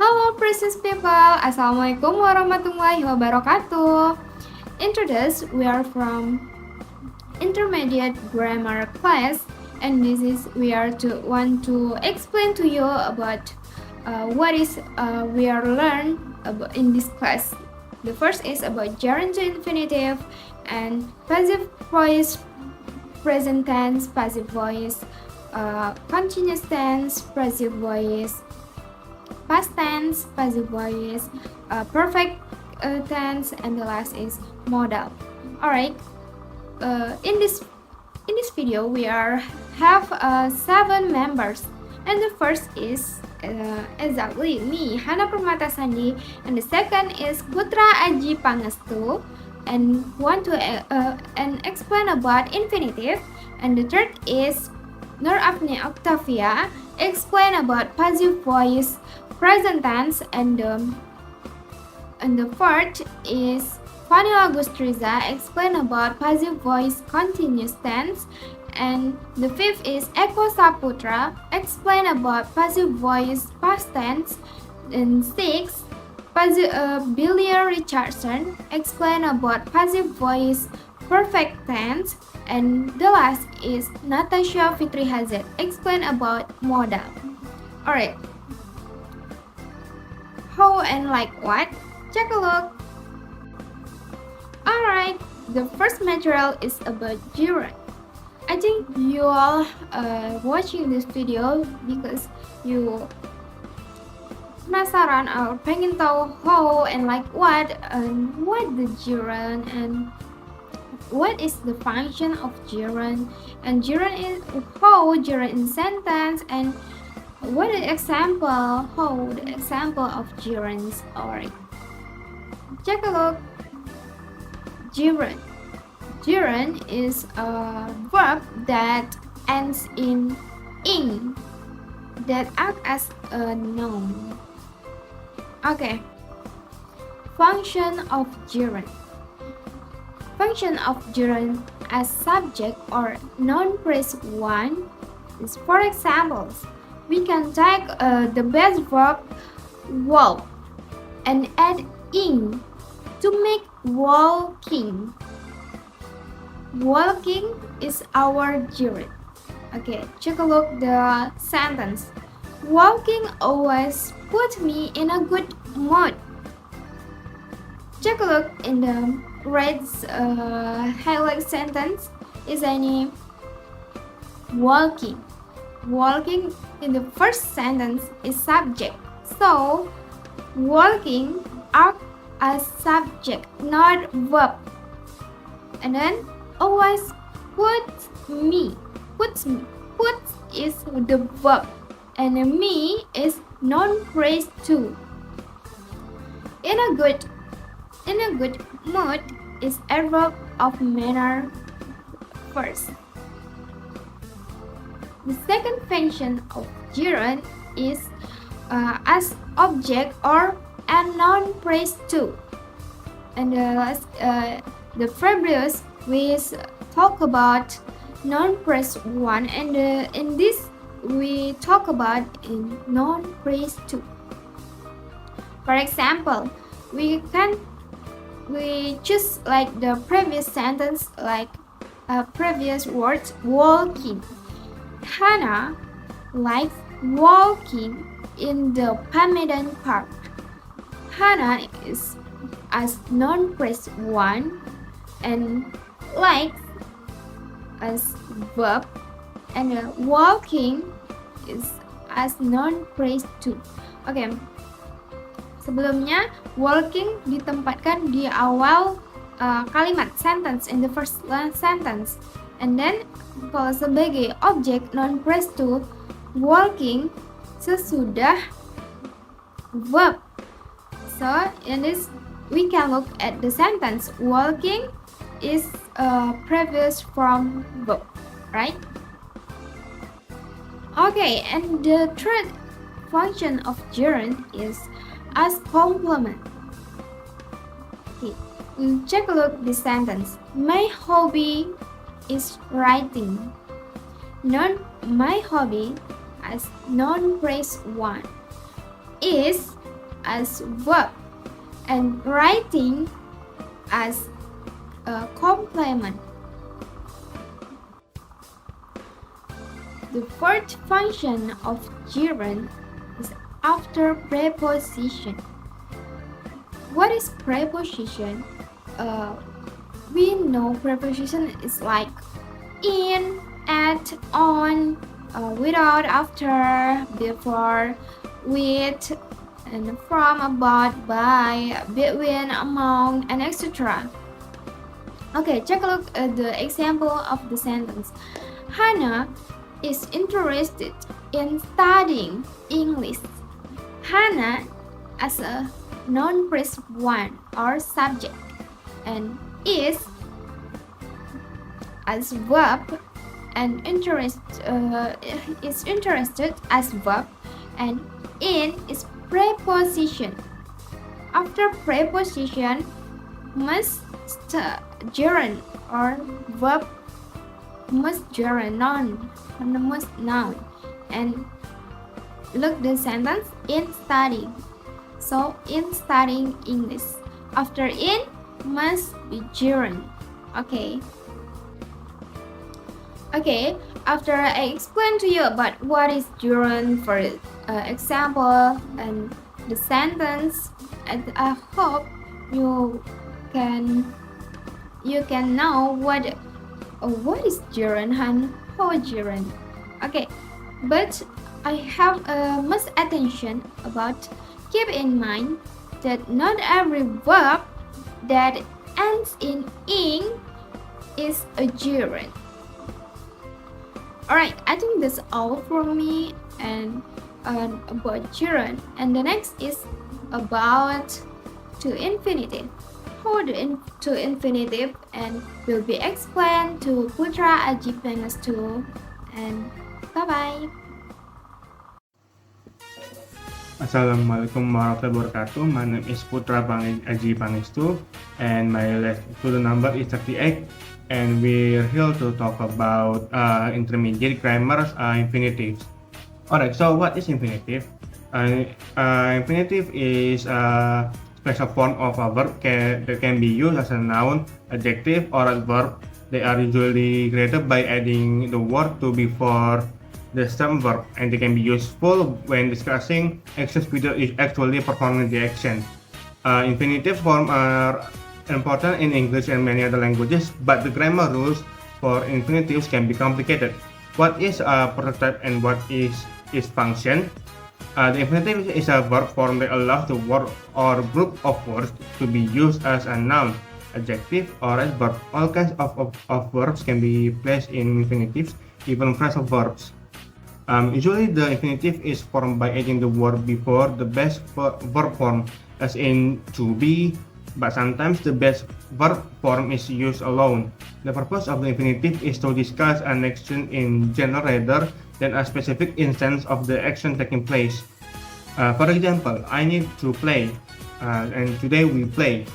Hello precious people, Assalamualaikum warahmatullahi wabarakatuh. Introduced, we are from intermediate grammar class, and we want to explain to you about what is we are learn about in this class. The first is about gerund to infinitive and passive voice, present tense, passive voice, continuous tense, passive voice, past tense, passive voice, perfect tense, and the last is modal. Alright, in this video we have 7 members, and the first is exactly me, Hana Permata Sandi, and the second is Putra, Ajhi, Pangestu, and want to and explain about infinitive, and the third is Nurafni Oktavia, explain about passive voice, present tense, and the fourth is Vanilla Gustriza, explain about passive voice, continuous tense, and the fifth is Eko Saputra, explain about passive voice, past tense, and sixth Billyon Richardson, explain about passive voice, perfect tense, and the last is Natasnya Fitri HZ, explain about modal. Alright, how and like what? Check a look. Alright, the first material is about gerund. I think you all watching this video because you penasaran or pengen tahu how and like what and what the gerund and what is the function of gerund, and gerund is how gerund in sentence, and what is example, how the example of gerunds. Alright, check a look. Gerund. Gerund is a verb that ends in ing that act as a noun. Okay. Function of gerund. Function of gerund as subject or noun phrase 1 is, for examples, we can take the base verb walk and add ing to make walking. Walking is our gerund. Okay, check a look the sentence. Walking always puts me in a good mood. Check a look in the red highlight sentence. Is any walking? Walking in the first sentence is subject. So walking act as subject, not verb. And then always puts is the verb, and me is noun phrase 2. In a good mood is adverb of manner first. The second function of gerund is as object or a noun phrase 2. And the previous we talk about noun phrase 1, and in this we talk about in noun phrase 2. For example, we choose like the previous sentence, like previous words, walking. Hana likes walking in the Pangestu Park. Hana is as noun phrase 1 and likes as verb, and walking is as noun phrase 2. Okay. Sebelumnya walking ditempatkan di awal kalimat sentence, in the first sentence, and then kalau sebagai objek noun phrase 2, walking sesudah verb. So in this we can look at the sentence. Walking is previous from verb, right? Okay, and the third function of gerund is as complement. Okay, check a look this sentence. My hobby is writing. My hobby as noun phrase 1 is as verb and writing as a complement. The fourth function of gerund is after preposition. What is preposition? We know preposition is like in, at, on, without, after, before, with, and from, about, by, between, among, and etc. Okay, take a look at the example of the sentence. Hana is interested in studying English. Hana as a non-present or subject, and is as verb, and is interested as verb, and in is preposition. After preposition must gerund or verb must gerund noun, and look the sentence in studying. So in studying English. After in must be gerund. Okay. After I explain to you about what is gerund, for example and the sentence, and I hope you can know what is gerund and how gerund. Okay, but I have much attention about keep in mind that not every verb that ends in ing is a gerund. Alright, I think that's all from me and about gerund. And the next is about to infinitive. How to infinitive and will be explained to Putra, Ajhi, Pangestu, and bye bye. Assalamualaikum warahmatullahi wabarakatuh. My name is Putra Ajhi Pangestu, and my last student number is 38. And we're here to talk about intermediate grammar infinitives. Alright, so what is infinitive? Infinitive is a special form of a verb that can be used as a noun, adjective, or a verb. They are usually created by adding the word to before the stem verb, and they can be useful when discussing actions without actually performing the action. Infinitive forms are important in English and many other languages, but the grammar rules for infinitives can be complicated. What is a prototype and what is its function? The infinitive is a verb form that allows the word or group of words to be used as a noun, adjective, or as verb. All kinds of verbs can be placed in infinitives, even phrasal verbs. Usually the infinitive is formed by adding the word before the base verb form, as in to be, but sometimes the base verb form is used alone. The purpose of the infinitive is to discuss an action in general rather than a specific instance of the action taking place. For example, I need to play, and today we play.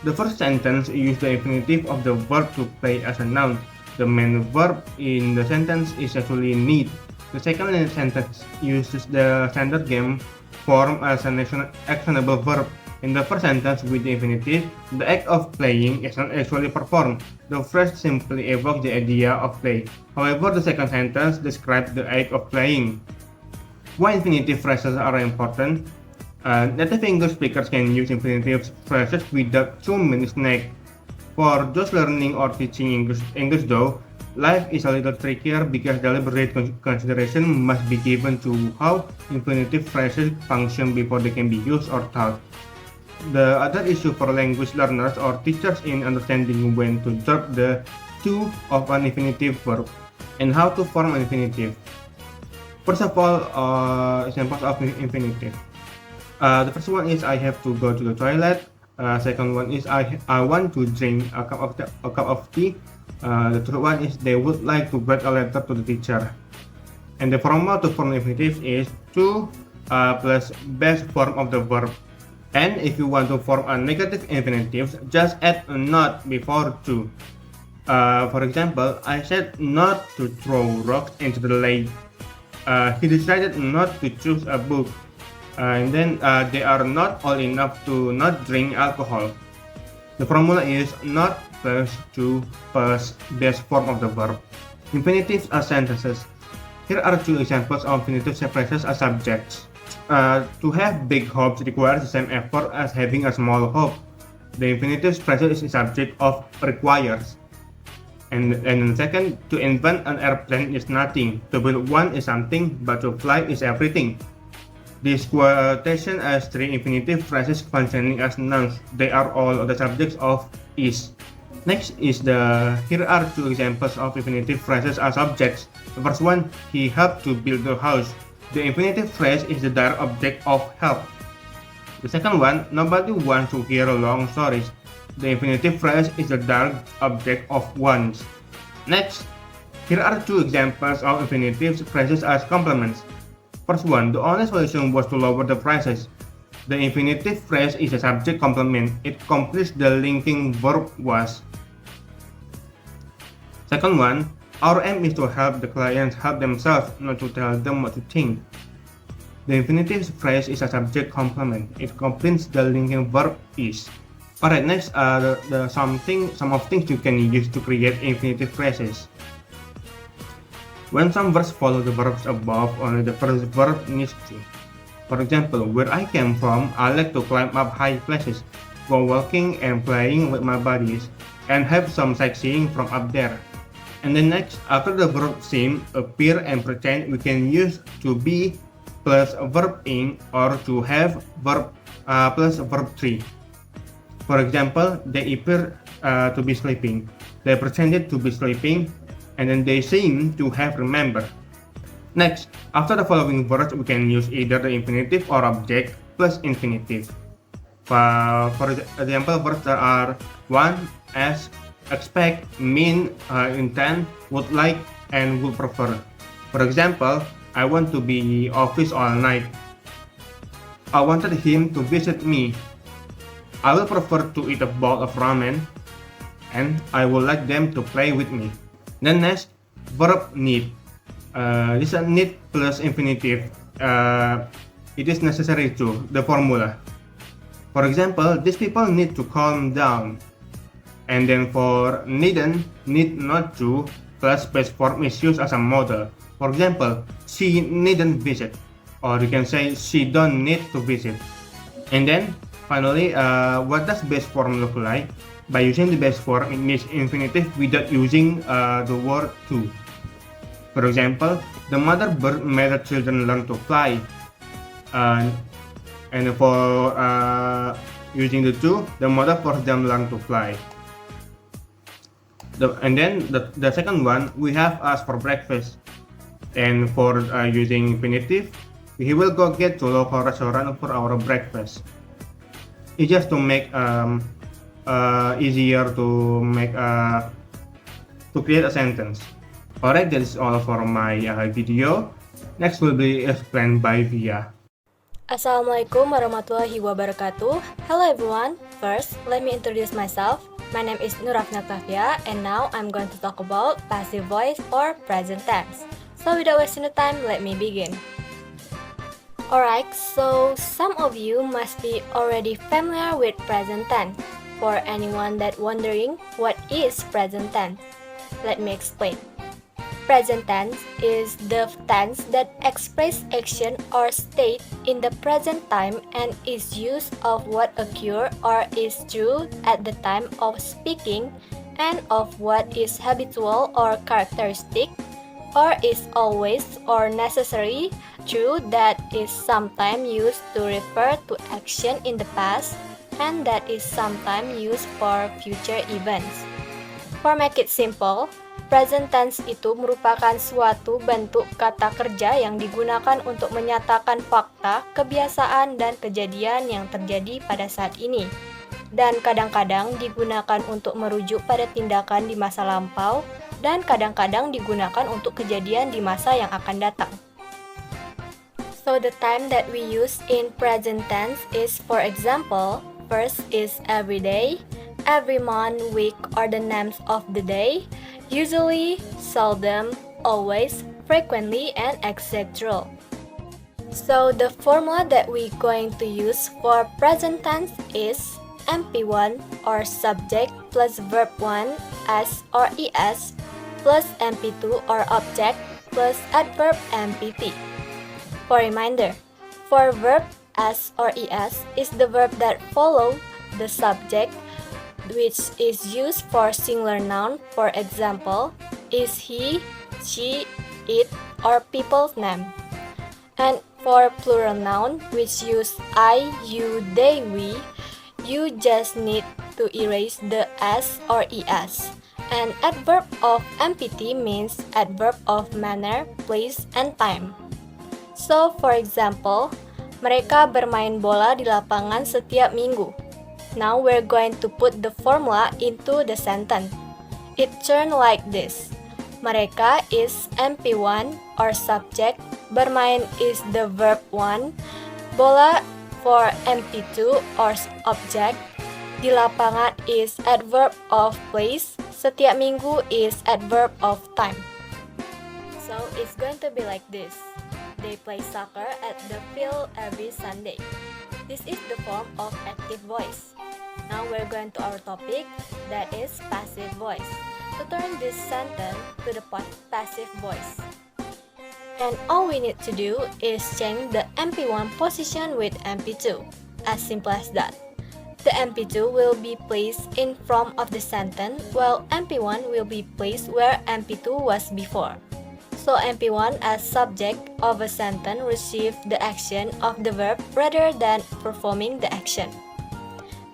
The first sentence uses the infinitive of the verb to play as a noun. The main verb in the sentence is actually need. The second sentence uses the standard game form as an actionable verb. In the first sentence with the infinitive, the act of playing is not actually performed. The phrase simply evokes the idea of play. However, the second sentence describes the act of playing. Why infinitive phrases are important? Native English speakers can use infinitive phrases without too many snags. For those learning or teaching English though, life is a little trickier because deliberate consideration must be given to how infinitive phrases function before they can be used or taught. The other issue for language learners or teachers in understanding when to drop the to of an infinitive verb and how to form an infinitive. First of all, examples of infinitive. The first one is I have to go to the toilet. Second one is I want to drink a cup of tea. The third one is they would like to write a letter to the teacher. And the formula to form infinitive is to plus base form of the verb. And if you want to form a negative infinitive, just add a not before to. For example, I said not to throw rocks into the lake. He decided not to choose a book. And then they are not old enough to not drink alcohol. The formula is not plus to plus base form of the verb. Infinitives are sentences. Here are two examples of infinitive phrases as subjects. To have big hopes requires the same effort as having a small hope. The infinitive phrase is a subject of requires. And second, to invent an airplane is nothing. To build one is something, but to fly is everything. This quotation has three infinitive phrases functioning as nouns. They are all the subjects of is. Next is here are two examples of infinitive phrases as objects. The first one, he helped to build the house. The infinitive phrase is the direct object of help. The second one, nobody wants to hear long stories. The infinitive phrase is the direct object of wants. Next, here are two examples of infinitive phrases as complements. First one, the only solution was to lower the prices. The infinitive phrase is a subject complement. It completes the linking verb was. Second one, our aim is to help the clients help themselves, not to tell them what to think. The infinitive phrase is a subject complement. It completes the linking verb is. Alright, next are some of things you can use to create infinitive phrases. When some verbs follow the verbs above, only the first verb needs to. For example, where I came from, I like to climb up high places, go walking and playing with my buddies, and have some sightseeing from up there. And then next, after the verb seem, appear, and pretend, we can use to be plus verb in or to have verb plus verb 3. For example, they appear to be sleeping, they pretended to be sleeping, and then they seem to have remembered. Next, after the following verbs, we can use either the infinitive or object plus infinitive. For example, verbs that are want, ask, expect, mean, intend, would like, and would prefer. For example, I want to be office all night. I wanted him to visit me. I will prefer to eat a bowl of ramen, and I would like them to play with me. Then next, verb need. This is a need plus infinitive. It is necessary to the formula. For example, these people need to calm down. And then for needn't, need not to, plus base form is used as a modal. For example, she needn't visit, or you can say she don't need to visit. And then finally, what does base form look like? By using the base form, it means infinitive without using the word to. For example, the mother bird made the children learn to fly. And for using the to, the mother forced them learn to fly. And then the second one, we have asked for breakfast. And for using infinitive, he will go get to local restaurant for our breakfast. It's just to make easier to make to create a sentence. Alright, that is all for my video. Next will be explained by Via. Assalamualaikum warahmatullahi wabarakatuh. Hello everyone. First, let me introduce myself. My name is Nurafni Oktavia, and now I'm going to talk about passive voice or present tense. So without wasting the time, let me begin. Alright, so some of you must be already familiar with present tense. For anyone that wondering what is present tense, let me explain. Present tense is the tense that express action or state in the present time and is used of what occur or is true at the time of speaking and of what is habitual or characteristic or is always or necessary true that is sometimes used to refer to action in the past and that is sometimes used for future events. For make it simple, present tense itu merupakan suatu bentuk kata kerja yang digunakan untuk menyatakan fakta, kebiasaan, dan kejadian yang terjadi pada saat ini. Dan kadang-kadang digunakan untuk merujuk pada tindakan di masa lampau, dan kadang-kadang digunakan untuk kejadian di masa yang akan datang. So the time that we use in present tense is, for example, first is every day, every month, week, or the names of the day, usually, seldom, always, frequently, and etc. So the formula that we're going to use for present tense is MP1 or subject plus verb 1 S or ES plus MP2 or object plus adverb MPT. For reminder, for verb S or ES is the verb that follow the subject, which is used for singular noun. For example, is he, she, it, or people's name. And for plural noun, which use I, you, they, we, you just need to erase the S or ES. And adverb of MPT means adverb of manner, place, and time. So, for example, mereka bermain bola di lapangan setiap minggu. Now we're going to put the formula into the sentence. It turns like this. Mereka is MP1 or subject, bermain is the verb 1, bola for MP2 or object, di lapangan is adverb of place, setiap minggu is adverb of time. So it's going to be like this. They play soccer at the field every Sunday. This is the form of active voice. Now we're going to our topic, that is passive voice. To turn this sentence to the passive voice. And all we need to do is change the MP1 position with MP2. As simple as that. The MP2 will be placed in front of the sentence, while MP1 will be placed where MP2 was before. So MP1 as subject of a sentence receives the action of the verb rather than performing the action.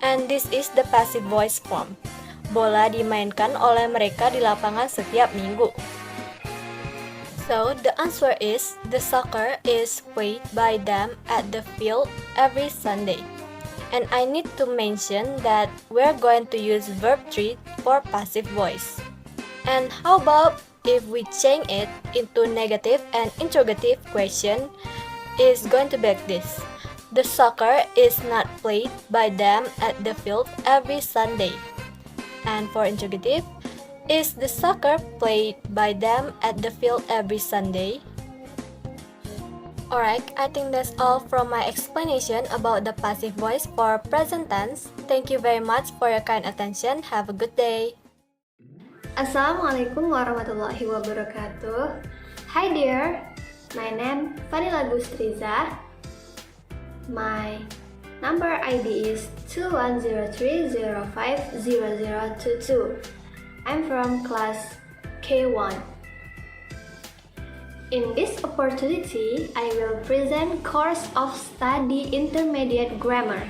And this is the passive voice form. Bola dimainkan oleh mereka di lapangan setiap minggu. So the answer is the soccer is played by them at the field every Sunday. And I need to mention that we're going to use verb 3 for passive voice. And how about if we change it into negative and interrogative question, is going to be like this. The soccer is not played by them at the field every Sunday. And for interrogative, is the soccer played by them at the field every Sunday? Alright, I think that's all from my explanation about the passive voice for present tense. Thank you very much for your kind attention. Have a good day. Assalamualaikum warahmatullahi wabarakatuh. Hi there, my name Vanilla Gustriza. My number ID is 2103050022. I'm from class K1. In this opportunity, I will present course of study intermediate grammar.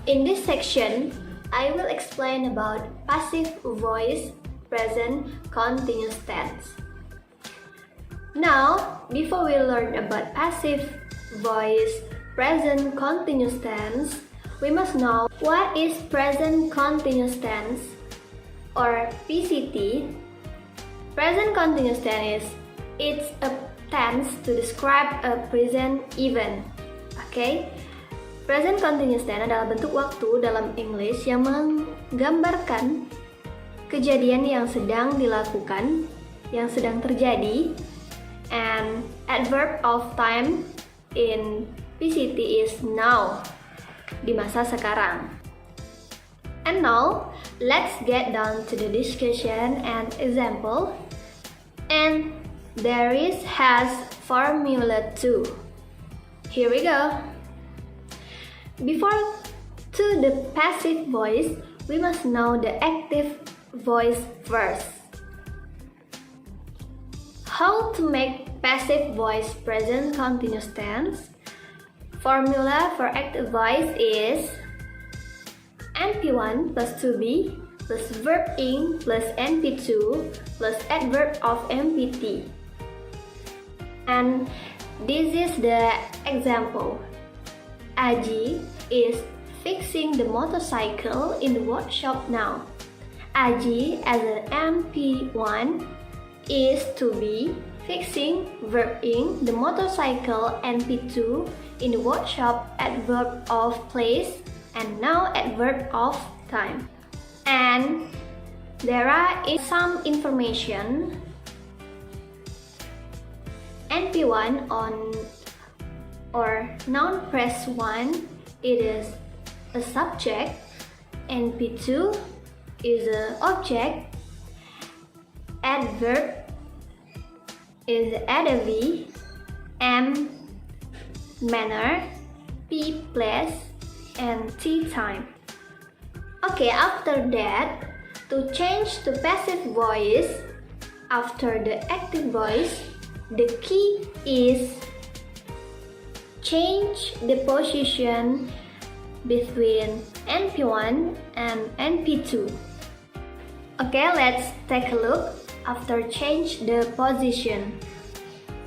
In this section, I will explain about passive voice, present continuous tense. Now, before we learn about passive voice, present continuous tense, we must know what is present continuous tense or PCT. Present continuous tense it's a tense to describe a present event. Okay? Present continuous tense adalah bentuk waktu dalam English yang menggambarkan kejadian yang sedang dilakukan, yang sedang terjadi. And adverb of time in PCT is now, di masa sekarang. And now, let's get down to the discussion and example. And there is has formula 2. Here we go. Before to the passive voice, we must know the active voice first. How to make passive voice present continuous tense? Formula for active voice is NP1 plus 2B plus verb ing plus NP2 plus adverb of MPT. And this is the example. Ajhi is fixing the motorcycle in the workshop now. Ajhi as an MP1 is to be fixing verb ing the motorcycle NP2 in the workshop adverb of place and now adverb of time. And there are some information NP1 on or noun press 1, it is a subject, NP2 is an object, adverb is adjective, M manner, P place, and T time. Okay, after that, to change to passive voice, after the active voice, the key is change the position between NP1 and NP2. Okay, let's take a look after change the position.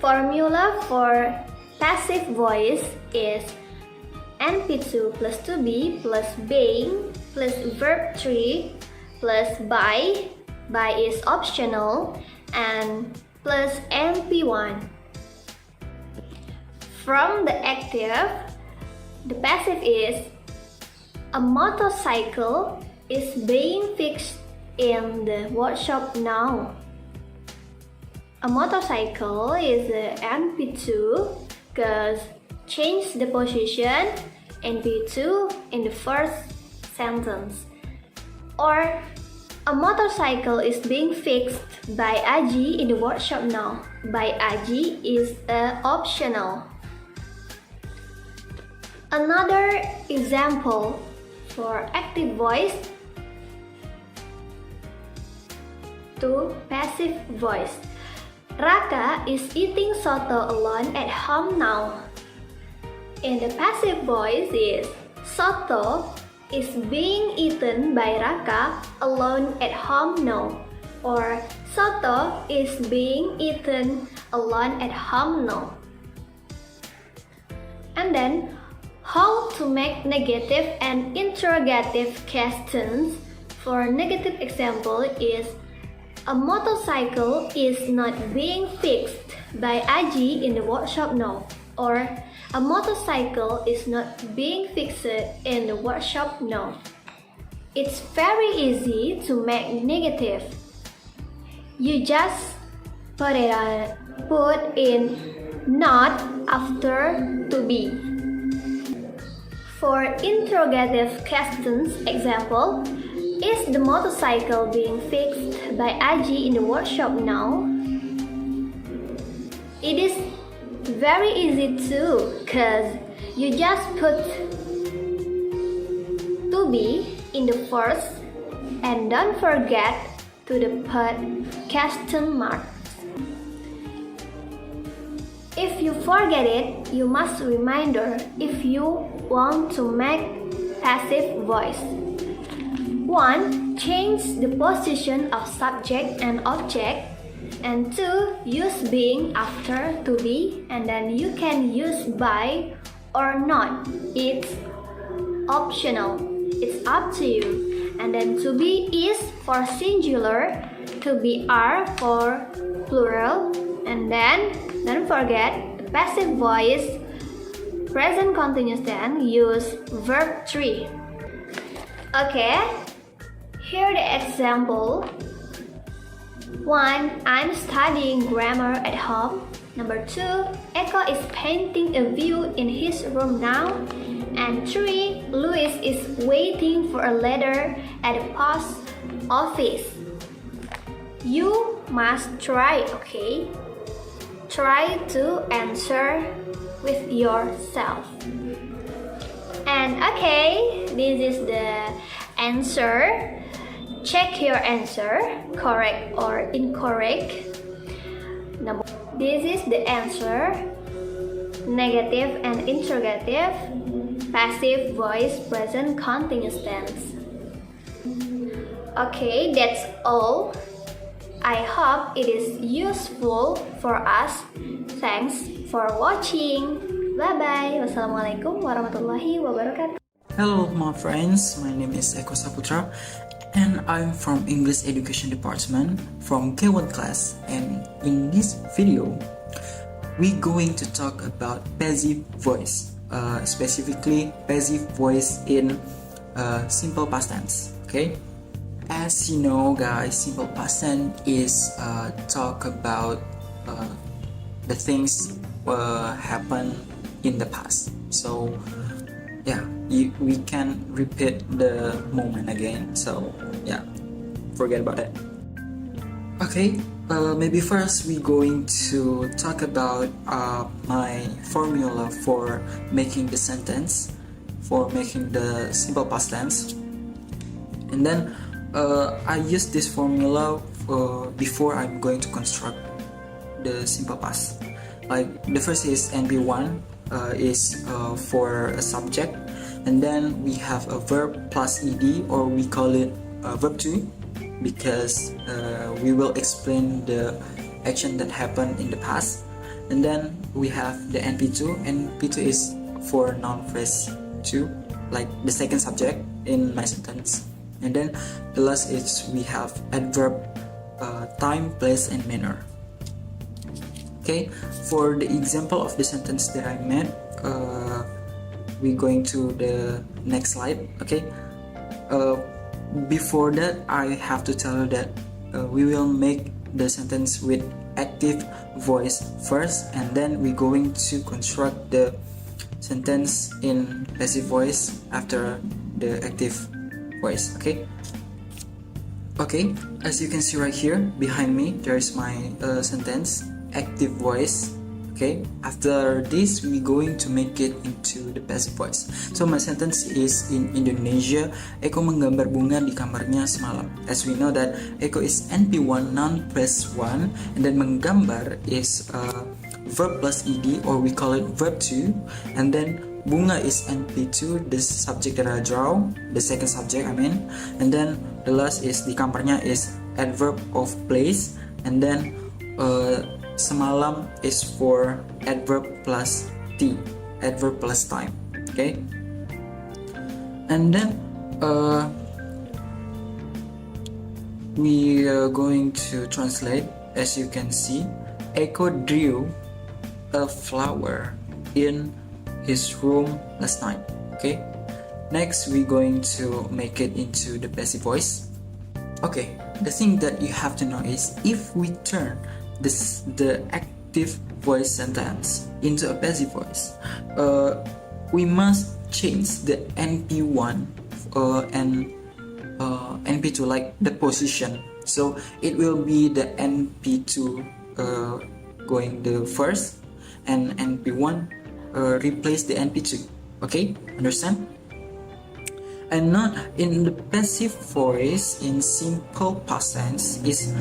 Formula for passive voice is NP2 plus to be plus being plus verb 3 plus by is optional, and plus NP1. From the active, the passive is a motorcycle is being fixed in the workshop now. A motorcycle is a NP2 because change the position NP2 in the first sentence. Or a motorcycle is being fixed by Ajhi in the workshop now. By Ajhi is optional. Another example for active voice to passive voice. Raka is eating soto alone at home now. In the passive voice is soto is being eaten by Raka alone at home now, or soto is being eaten alone at home now. And then, how to make negative and interrogative questions. For negative example is a motorcycle is not being fixed by Ajhi in the workshop now, or a motorcycle is not being fixed in the workshop now. It's very easy to make negative. You just put in not after to be. For interrogative questions, example, is the motorcycle being fixed by Ajhi in the workshop now? It is very easy too, cause you just put to be in the first and don't forget to the put question mark. If you forget it, you must reminder if you want to make passive voice. 1. Change the position of subject and object. And 2. Use being after to be, and then you can use by or not. It's optional. It's up to you. And then to be is for singular, to be are for plural, and then don't forget the passive voice present continuous tense use verb 3. Okay, here the example. 1. I'm studying grammar at home. Number 2. Eko is painting a view in his room now. And 3. Louis is waiting for a letter at the post office. You must try, okay? Try to answer with yourself. And okay, this is the answer. Check your answer, correct or incorrect. This is the answer. Negative and interrogative, passive voice present continuous tense. Okay, that's all. I hope it is useful for us. Thanks for watching. Bye bye. Wassalamualaikum warahmatullahi wabarakatuh. Hello my friends, my name is Eko Saputra and I'm from English Education Department from K1 class, and in this video we're going to talk about passive voice, specifically passive voice in simple past tense. Okay, as you know guys, simple past tense is talk about the things happen in the past. So yeah, we can repeat the moment again. So yeah, forget about it. Okay, maybe first we're going to talk about my formula for making the sentence, for making the simple past tense. And then I use this formula before I'm going to construct the simple past. Like the first is NP1 is for a subject, and then we have a verb plus ed, or we call it verb to, because we will explain the action that happened in the past. And then we have the NP2. NP2 is for noun phrase 2, like the second subject in my sentence. And then the last is we have adverb time, place, and manner. Okay, for the example of the sentence that I made, we're going to the next slide. Okay, before that I have to tell you that we will make the sentence with active voice first, and then we're going to construct the sentence in passive voice after the active voice. Okay, as you can see right here behind me, there is my sentence active voice. Okay, after this we're going to make it into the passive voice. So my sentence is in Indonesia. Eko menggambar bunga di kamarnya semalam. As we know that Eko is NP1, noun plus 1, and then menggambar is verb plus ed, or we call it verb to, and then bunga is NP2, the subject that I draw, the second subject I mean, and then the last is di kamarnya is adverb of place, and then semalam is for adverb plus t, adverb plus time. Okay, and then we are going to translate. As you can see, Eko drew a flower in his room last night. Okay, next we're going to make it into the passive voice. Okay, the thing that you have to know is if we turn the active voice sentence into a passive voice, we must change the NP1 and NP2, like the position. So it will be the NP2 going the first, and NP1 replace the NP2. Okay, understand? And not in the passive voice, in simple past tense is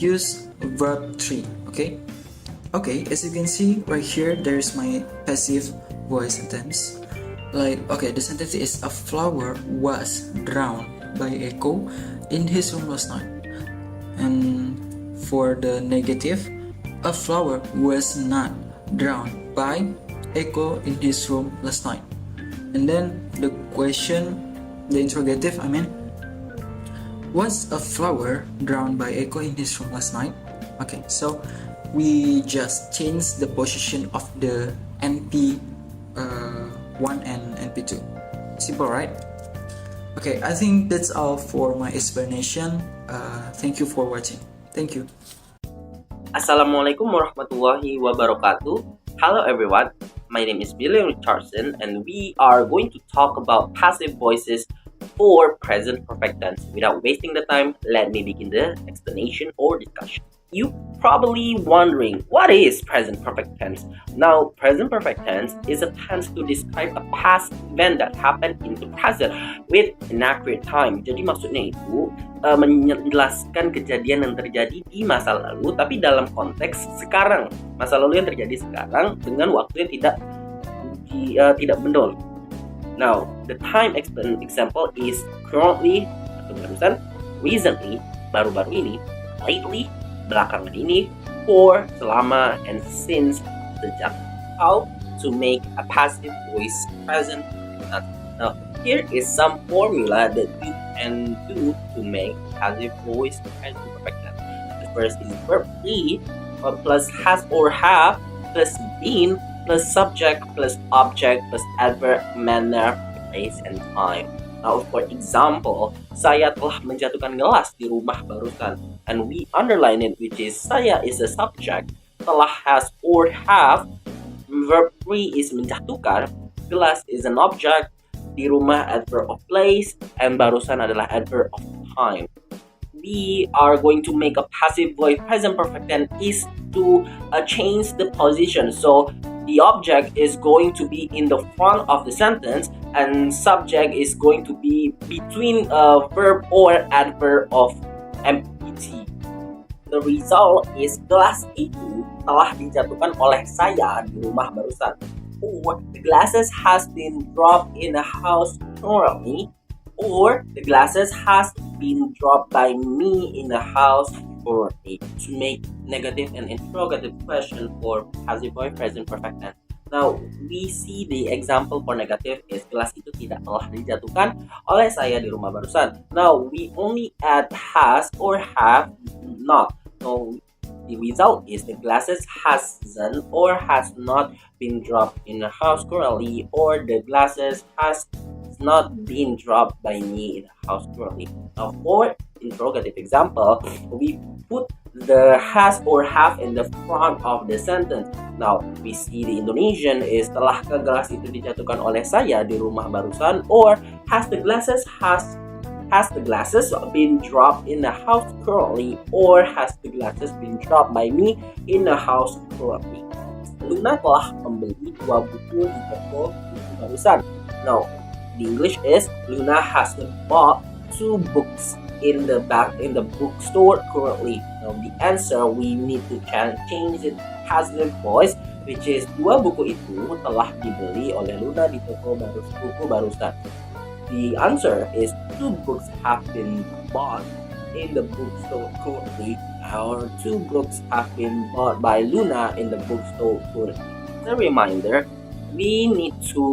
use verb 3. Okay, as you can see right here, there's my passive voice sentence. Like, okay, the sentence is a flower was drowned by Eko in his room last night. And for the negative, a flower was not drowned by Eko in his room last night. And then the question, the interrogative, I mean, was a flower drowned by Eko in his room last night? Okay, so we just change the position of the NP1 and NP2. Simple, right? Okay, I think that's all for my explanation. Thank you for watching. Thank you. Assalamualaikum warahmatullahi wabarakatuh. Hello everyone, my name is Billyon Richardson, and we are going to talk about passive voices for present perfect tense. Without wasting the time, let me begin the explanation or discussion. You probably wondering, what is present perfect tense? Now, present perfect tense is a tense to describe a past event that happened into present with an accurate time. Jadi maksudnya itu menjelaskan kejadian yang terjadi di masa lalu, tapi dalam konteks sekarang. Masa lalu yang terjadi sekarang dengan waktu yang tidak benar. Now, the time example is currently, atau barusan, recently, baru-baru ini, lately, belakangan ini, for, selama, and since, sejak. How to make a passive voice present. Now, here is some formula that you can do to make passive voice present perfect tense. The first is verb be plus has or have plus been plus subject plus object plus adverb, manner, place, and time. Now, for example, saya telah menjatuhkan gelas di rumah barusan, and we underline it, which is saya is a subject, setelah has or have, verb 3 is menjatuhkan, gelas is an object, di rumah adverb of place, and barusan adalah adverb of time. We are going to make a passive voice present perfect tense is to change the position. So the object is going to be in the front of the sentence and subject is going to be between a verb or adverb of MPT. The result is gelas itu telah dijatuhkan oleh saya di rumah barusan. Or the glasses has been dropped in the house currently. Or the glasses has been dropped by me in the house currently. To make negative and interrogative question for passive voice present perfect tense. Now, we see the example for negative is gelas itu tidak telah dijatuhkan oleh saya di rumah barusan. Now, we only add has or have not. So, the result is the glasses hasn't or has not been dropped in the house currently, or the glasses has not been dropped by me in the house currently. Now, for interrogative example, we put the has or have in the front of the sentence. Now, we see the Indonesian is telahkah gelas itu dijatuhkan oleh saya di rumah barusan, or has the glasses been dropped in the house currently, or has the glasses been dropped by me in the house currently. Luna telah membeli 2 buku di toko buku barusan. Now, the English is Luna has bought 2 books in the bookstore currently. Now the answer we need to change it passive voice, which is 2 buku itu telah dibeli oleh Luna di toko buku barusan. The answer is 2 books have been bought in the bookstore currently, or 2 books have been bought by Luna in the bookstore currently. As a reminder, we need to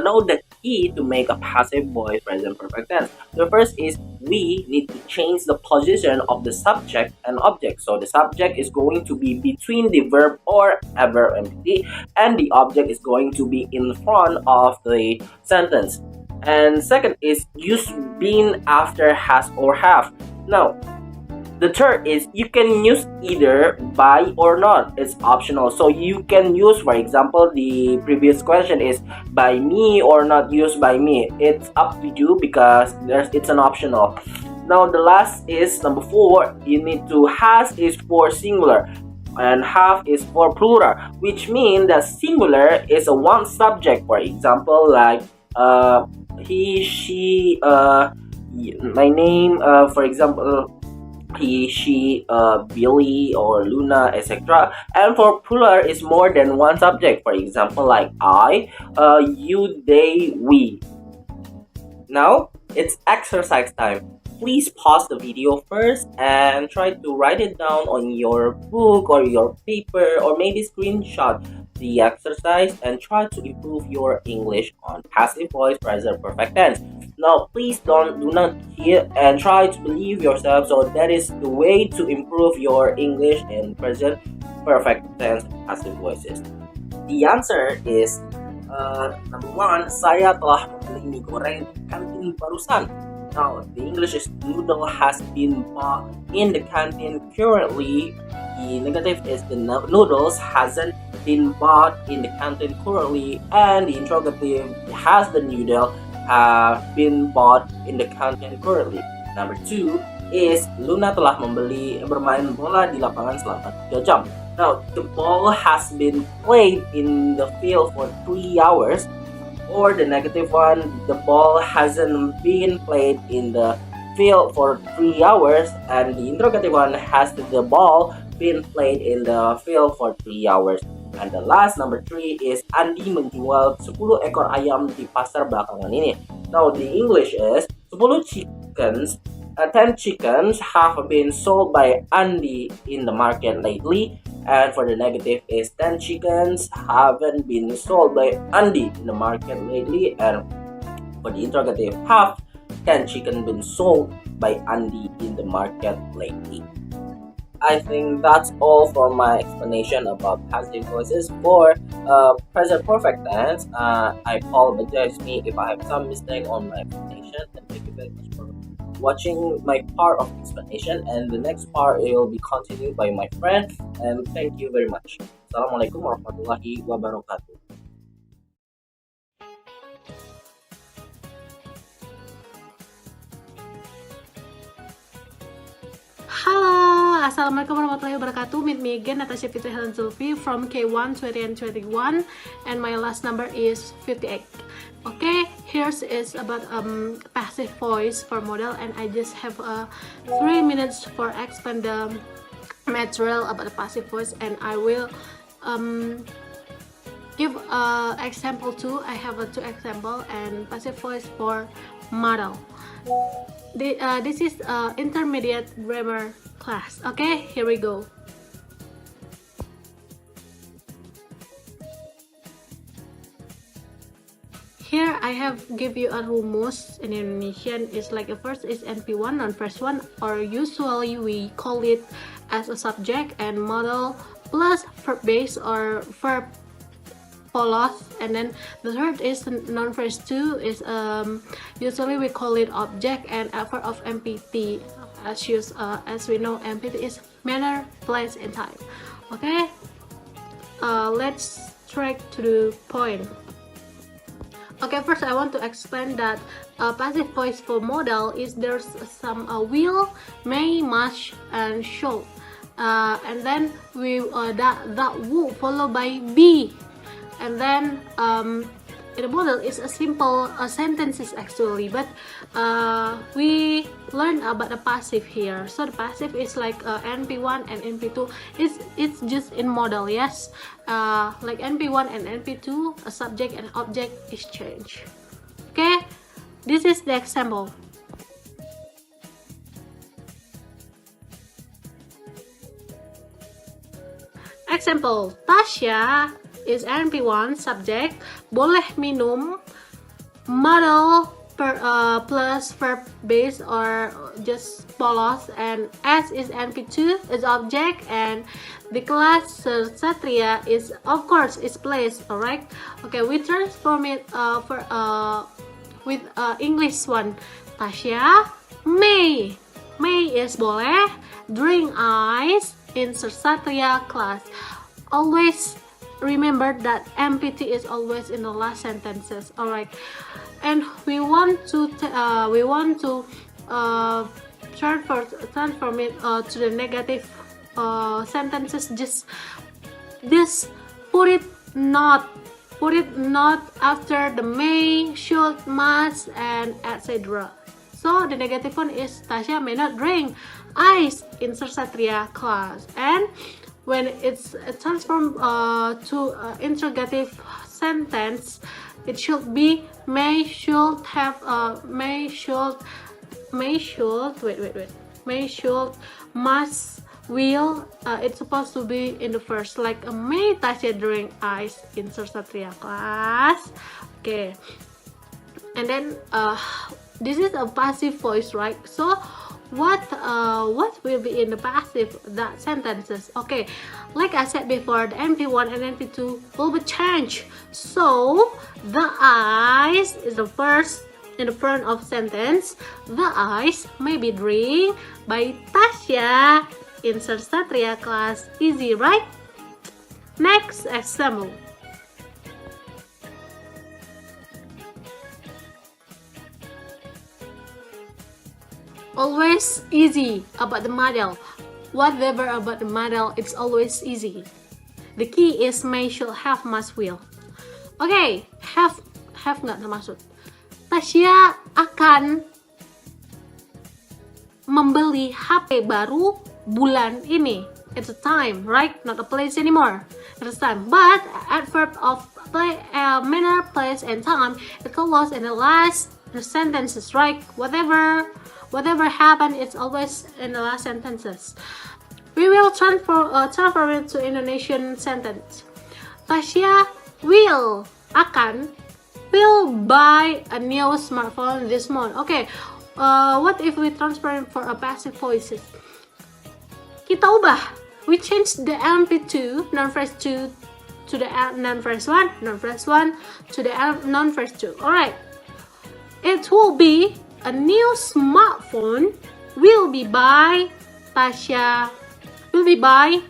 know the key to make a passive voice present perfect tense. The first is we need to change the position of the subject and object. So the subject is going to be between the verb or adverb entity, and the object is going to be in front of the sentence. And second is use been after has or have. Now, the third is you can use either by or not. It's optional. So you can use, for example, the previous question is by me or not used by me. It's up to you because it's an optional. Now the last is number 4. You need to has is for singular and have is for plural, which means that singular is a one subject. For example, like he, she, my name, for example, he, she, Billy, or Luna, etc. And for plural is more than one subject. For example, like I, you, they, we. Now it's exercise time. Please pause the video first and try to write it down on your book or your paper, or maybe screenshot the exercise and try to improve your English on passive voice present perfect tense. Now, please do not hear and try to believe yourself. So that is the way to improve your English in present perfect tense passive voices. The answer is number 1. Saya telah membeli mie goreng di kantin barusan. Now, the English is noodle has been bought in the canteen currently. The negative is the noodles hasn't been bought in the canteen currently, and the interrogative has the noodle been bought in the canteen currently. Number 2 is Luna telah bermain bola di lapangan selama 3 jam. Now, the ball has been played in the field for 3 hours. Or the negative one, the ball hasn't been played in the field for 3 hours. And the interrogative one has the ball been played in the field for 3 hours. And the last, number 3 is Andi menjual 10 ekor ayam di pasar belakangan ini. Now the English is 10 chickens have been sold by Andi in the market lately. And for the negative is 10 chickens haven't been sold by Andi in the market lately. And for the interrogative, have 10 chickens been sold by Andi in the market lately. I think that's all for my explanation about passive voices for present perfect tense. I apologize me if I have some mistake on my explanation, and thank you very much for watching my part of explanation, and the next part it will be continued by my friend. And thank you very much. Assalamualaikum warahmatullahi wabarakatuh. Halo, Assalamualaikum warahmatullahi wabarakatuh. Meet me again, Natasnya Fitri HZ from K1 2021, and my last number is 58. Okay, here's is about passive voice for modal, and I just have 3 minutes for explain the material about the passive voice, and I will give example too. I have 2 example and passive voice for modal. This is intermediate grammar class. Okay, here we go. Here I have give you a rumus in Indonesian. Is like a first is NP1, non-first one, or usually we call it as a subject and modal plus verb base or verb polos, and then the third is non-phrase 2 is usually we call it object and verb of MPT. As we know, MPT is manner, place, and time. Okay, let's straight to the point. Okay, first I want to explain that passive voice for modal is there's some will, may, must, and should, and then we that would followed by be. And then in the model is a simple sentences actually, but we learn about the passive here. So the passive is like NP1 and NP2. It's just in model, yes. Like NP1 and NP2, a subject and object is changed. Okay, this is the example. Example, Tasya is NP1 subject, boleh minum, modal plus verb base or just polos, and S is NP2 is object, and the class Satria is of course is place. Alright, okay, we transform it with English one. Tasya may is boleh drink ice in Satria class. Always remember that MPT is always in the last sentences. Alright, and we want to transform it to the negative sentences. Just put it not after the may, should, must, and etc. So the negative one is Tasya may not drink ice in Satria class, and when it's transformed to interrogative sentence, it should be may should must will. It's supposed to be in the first, like may Tasya drink ice in Satria class. Okay, and then this is a passive voice, right? So what will be in the passive that sentences? Okay, like I said before, the NP1 and NP2 will be changed. So the ice is the first in the front of sentence. The ice may be drink by Tasya in Satria class. Easy, right? Next example. Always easy about the model. Whatever about the model, it's always easy. The key is may, should, have, must, will. Okay, have nggak termasuk. Tasya akan membeli HP baru bulan ini. It's a time, right? Not a place anymore. It's time. But adverb of manner, place, and time, it follows in the last sentences, right? Whatever happened, it's always in the last sentences. We will transform it to Indonesian sentence. Tasya will buy a new smartphone this month. Okay, what if we transform it for a passive voices? Kita ubah. We change the NP2, non-phrase 2 to the non-phrase 1, non-phrase 1 to the non-phrase 2. Alright. It will be a new smartphone will be by Tasya. Will be by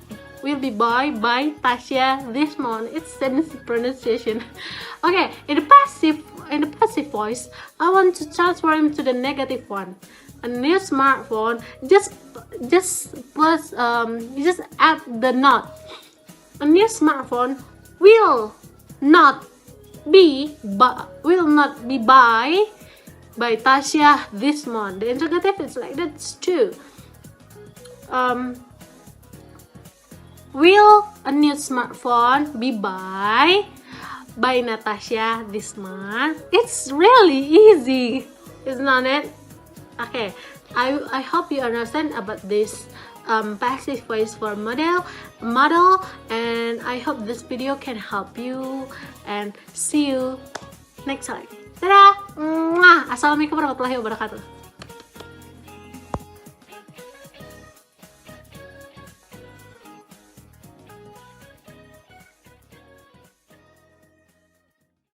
Tasya this month. It's the pronunciation. Okay, in the passive voice, I want to transform to the negative one. A new smartphone, just plus just add the not. A new smartphone will not be by Tasya this month. The interrogative is like that's true. Will a new smartphone be by Natasnya this month? It's really easy, isn't it? Okay, I hope you understand about this passive voice for model, and I hope this video can help you, and see you next time. Dadah! Assalamualaikum warahmatullahi wabarakatuh.